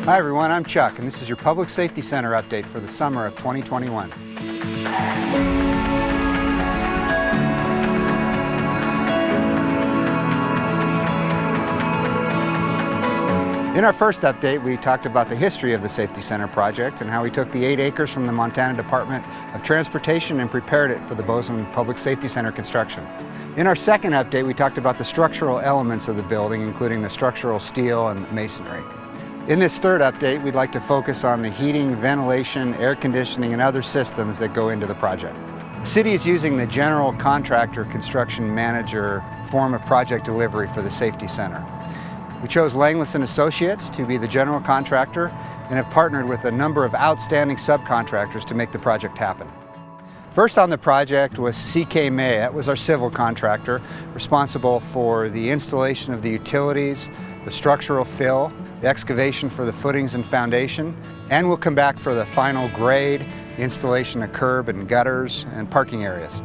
Hi everyone, I'm Chuck, and this is your Public Safety Center update for the summer of 2021. In our first update, we talked about the history of the Safety Center project and how we took the 8 acres from the Montana Department of Transportation and prepared it for the Bozeman Public Safety Center construction. In our second update, we talked about the structural elements of the building, including the structural steel and masonry. In this third update, we'd like to focus on the heating, ventilation, air conditioning, and other systems that go into the project. The city is using the general contractor construction manager form of project delivery for the Safety Center. We chose Langless & Associates to be the general contractor and have partnered with a number of outstanding subcontractors to make the project happen. First on the project was CK May. That was our civil contractor, responsible for the installation of the utilities, the structural fill, the excavation for the footings and foundation, and we'll come back for the final grade, the installation of curb and gutters and parking areas.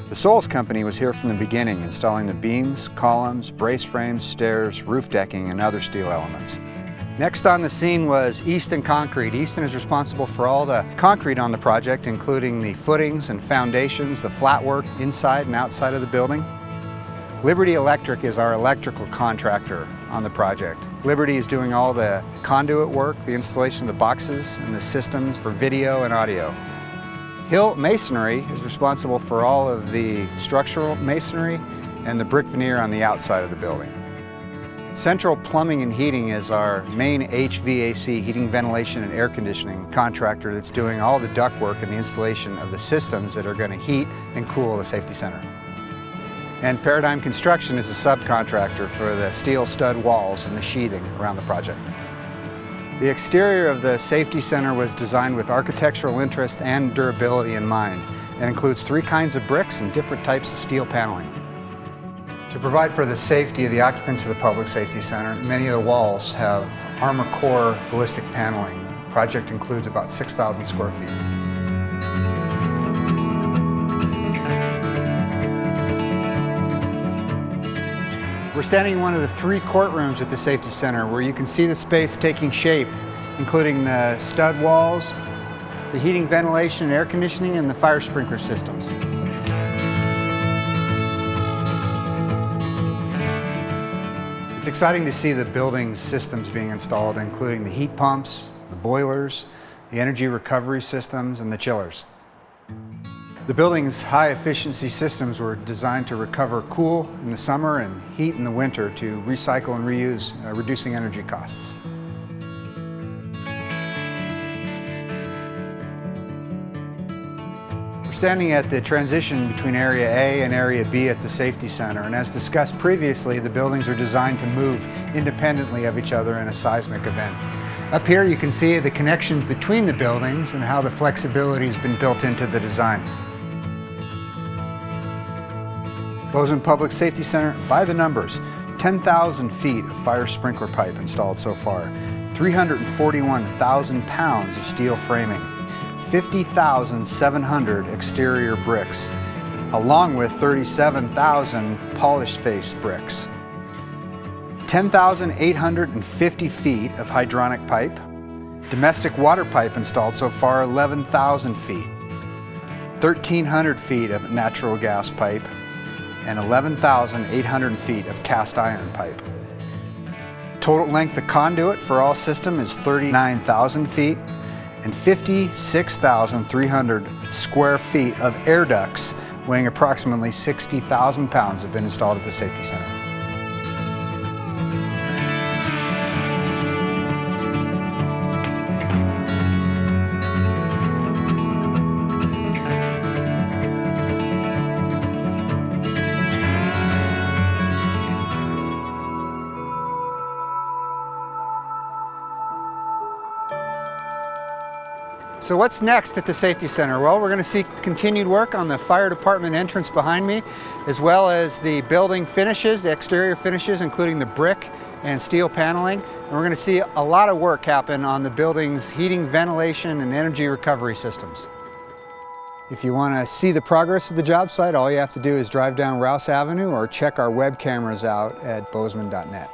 The Soles Company was here from the beginning, installing the beams, columns, brace frames, stairs, roof decking, and other steel elements. Next on the scene was Easton Concrete. Easton is responsible for all the concrete on the project, including the footings and foundations, the flat work inside and outside of the building. Liberty Electric is our electrical contractor on the project. Liberty is doing all the conduit work, the installation of the boxes and the systems for video and audio. Hill Masonry is responsible for all of the structural masonry and the brick veneer on the outside of the building. Central Plumbing and Heating is our main HVAC, heating, ventilation, and air conditioning contractor that's doing all the ductwork and the installation of the systems that are going to heat and cool the Safety Center. And Paradigm Construction is a subcontractor for the steel stud walls and the sheathing around the project. The exterior of the Safety Center was designed with architectural interest and durability in mind and includes 3 kinds of bricks and different types of steel paneling. To provide for the safety of the occupants of the Public Safety Center, many of the walls have Armor Core ballistic paneling. The project includes about 6,000 square feet. We're standing in one of the 3 courtrooms at the Safety Center where you can see the space taking shape, including the stud walls, the heating, ventilation, and air conditioning, and the fire sprinkler systems. It's exciting to see the building's systems being installed, including the heat pumps, the boilers, the energy recovery systems, and the chillers. The building's high-efficiency systems were designed to recover cool in the summer and heat in the winter to recycle and reuse, reducing energy costs. We're standing at the transition between Area A and Area B at the Safety Center, and as discussed previously, the buildings are designed to move independently of each other in a seismic event. Up here you can see the connections between the buildings and how the flexibility has been built into the design. Bozeman Public Safety Center, by the numbers, 10,000 feet of fire sprinkler pipe installed so far, 341,000 pounds of steel framing, 50,700 exterior bricks, along with 37,000 polished face bricks, 10,850 feet of hydronic pipe, domestic water pipe installed so far 11,000 feet, 1,300 feet of natural gas pipe, and 11,800 feet of cast iron pipe. Total length of conduit for all system is 39,000 feet, and 56,300 square feet of air ducts weighing approximately 60,000 pounds have been installed at the Safety Center. So what's next at the Safety Center? Well, we're going to see continued work on the fire department entrance behind me, as well as the building finishes, the exterior finishes, including the brick and steel paneling. And we're going to see a lot of work happen on the building's heating, ventilation, and energy recovery systems. If you want to see the progress of the job site, all you have to do is drive down Rouse Avenue or check our web cameras out at bozeman.net.